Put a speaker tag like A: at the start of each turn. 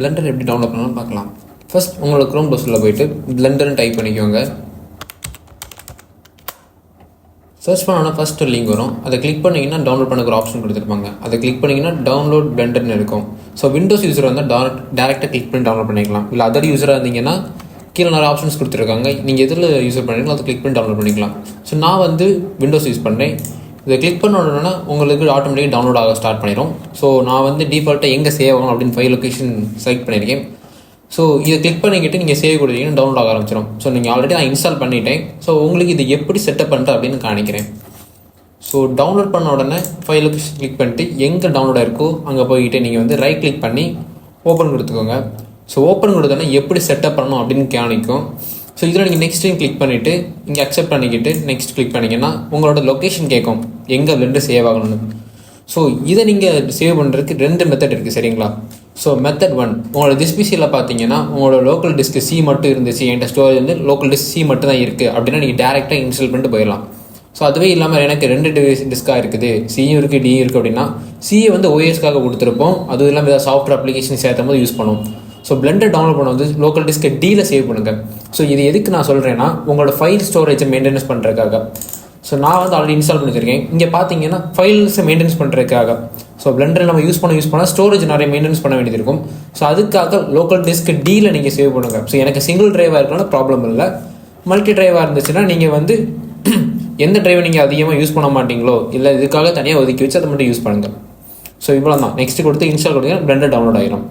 A: Blender எப்படி download பண்ணலாம்னு பார்க்கலாம். ஃபர்ஸ்ட் உங்களோட க்ரோம் ப்ரௌசரில் போயிட்டு பிளெண்டர்னு டைப் பண்ணிக்கோங்க. சர்ச் பண்ணோன்னா ஃபஸ்ட் ஒரு லிங்க் வரும். அதை கிளிக் பண்ணிங்கன்னா டவுன்லோட் பண்ண ஒரு ஆப்ஷன் கொடுத்துருப்பாங்க. அதை கிளிக் பண்ணிங்கன்னா டவுன்லோட் பிளெண்டர்னு இருக்கும். ஸோ விண்டோஸ் யூஸர் வந்து டேரெக்டாக கிளிக் பண்ணி டவுன்லோட் பண்ணிக்கலாம். இல்லை அதர் யூஸராக இருந்தீங்கன்னா கீழே நிறைய ஆப்ஷன்ஸ் கொடுத்துருக்காங்க. நீங்கள் எதில் யூஸ் பண்ணுறீங்களோ அதை கிளிக் பண்ணி டவுன்லோட் பண்ணிக்கலாம். ஸோ நான் வந்து விண்டோஸ் யூஸ் பண்ணுறேன். இதை கிளிக் பண்ண உடனே உங்களுக்கு ஆட்டோமேட்டிக்காக டவுன்லோட் ஆக ஸ்டார்ட் பண்ணிடும். ஸோ நான் வந்து டிஃபால்ட்டாக எங்கே சேவ் ஆகும் அப்படின்னு ஃபைல் லொக்கேஷன் செலக்ட் பண்ணியிருக்கேன். ஸோ இதை கிளிக் பண்ணிக்கிட்டு நீங்கள் சேவ் கொடுத்தீங்கன்னா டவுன்லோட் ஆக ஆரம்பிச்சிடும். ஸோ நீங்கள் ஆல்ரெடி நான் இன்ஸ்டால் பண்ணிட்டேன். ஸோ உங்களுக்கு இது எப்படி செட்டப் பண்ணுறது அப்படின்னு காணிக்கிறேன். ஸோ டவுன்லோட் பண்ண உடனே ஃபைல் லொக்கேஷன் கிளிக் பண்ணிட்டு எங்கே டவுன்லோட் இருக்கோ அங்கே போய்கிட்டு நீங்கள் வந்து ரைட் கிளிக் பண்ணி ஓப்பன் கொடுத்துக்கோங்க. ஸோ ஓப்பன் கொடுத்தோன்னா எப்படி செட்டப் பண்ணணும் அப்படின்னு காணிக்கும். ஸோ இதில் நீங்கள் நெக்ஸ்ட் டைம் கிளிக் பண்ணிவிட்டு இங்கே அக்செப்ட் பண்ணிக்கிட்டு நெக்ஸ்ட் கிளிக் பண்ணிங்கன்னா உங்களோட லொக்கேஷன் கேட்கும் எங்கே பிளெண்டர் சேவ் ஆகணும்னு. ஸோ இதை நீங்கள் சேவ் பண்ணுறதுக்கு 2 மெத்தட் இருக்குது, சரிங்களா? ஸோ மெத்தட் 1, உங்களோட டிஸ்பிசியில் பார்த்தீங்கன்னா உங்களோட லோக்கல் டிஸ்க் சி மட்டும் இருந்துச்சு, என்கிட்ட ஸ்டோரேஜ் வந்து லோக்கல் டிஸ்க் சி மட்டும் தான் இருக்குது அப்படின்னா நீங்கள் டேரெக்டாக இன்ஸ்டால் பண்ணிட்டு போயிடலாம். ஸோ அதுவே இல்லாமல் எனக்கு 2 டிஸ்காக இருக்குது, சியும் இருக்குது டியும் இருக்குது அப்படின்னா சியை வந்து ஓஎஸ்க்காக கொடுத்துருப்போம். அதுவும் இல்லாமல் ஏதாவது சாஃப்ட்வேர் அப்ளிகேஷன் சேர்த்தும் போது யூஸ் பண்ணுவோம். ஸோ பிளெண்டர் டவுன்லோட் பண்ண வந்து லோக்கல் டிஸ்கை டியில் சேவ் பண்ணுங்கள். ஸோ இது எதுக்கு நான் சொல்கிறேன்னா உங்களோட ஃபைல் ஸ்டோரேஜை மெயின்டெனன்ஸ் பண்ணுறதுக்காக. ஸோ நான் வந்து ஆல்ரெடி இன்ஸ்டால் பண்ணி வச்சிருக்கேன். இங்கே பார்த்தீங்கன்னா ஃபைல்ஸை மெயின்டெனன்ஸ் பண்ணுறதுக்காக. ஸோ பிளெண்டர் நம்ம யூஸ் பண்ண ஸ்டோரேஜ் நிறைய மெயின்டெனன்ஸ் பண்ண வேண்டியது இருக்கும். ஸோ அதுக்காக லோக்கல் டிஸ்க் டியில் நீங்கள் சேவ் பண்ணுங்கள். ஸோ எனக்கு சிங்கிள் டிரைவாக இருக்கனால ப்ராப்ளம் இல்லை. மல்டி டிரைவாக இருந்துச்சுன்னா நீங்கள் வந்து எந்த டிரைவை நீங்கள் அதிகமாக யூஸ் பண்ண மாட்டீங்களோ இல்லை இதுக்காக தனியாக ஒதுக்கி வச்சு அதை மட்டும் யூஸ் பண்ணுங்கள். ஸோ இவ்வளோ தான். நெக்ஸ்ட் கொடுத்து இன்ஸ்டால் கொடுத்தீங்கன்னா பிளெண்டர் டவுன்லோட் ஆகிடும்.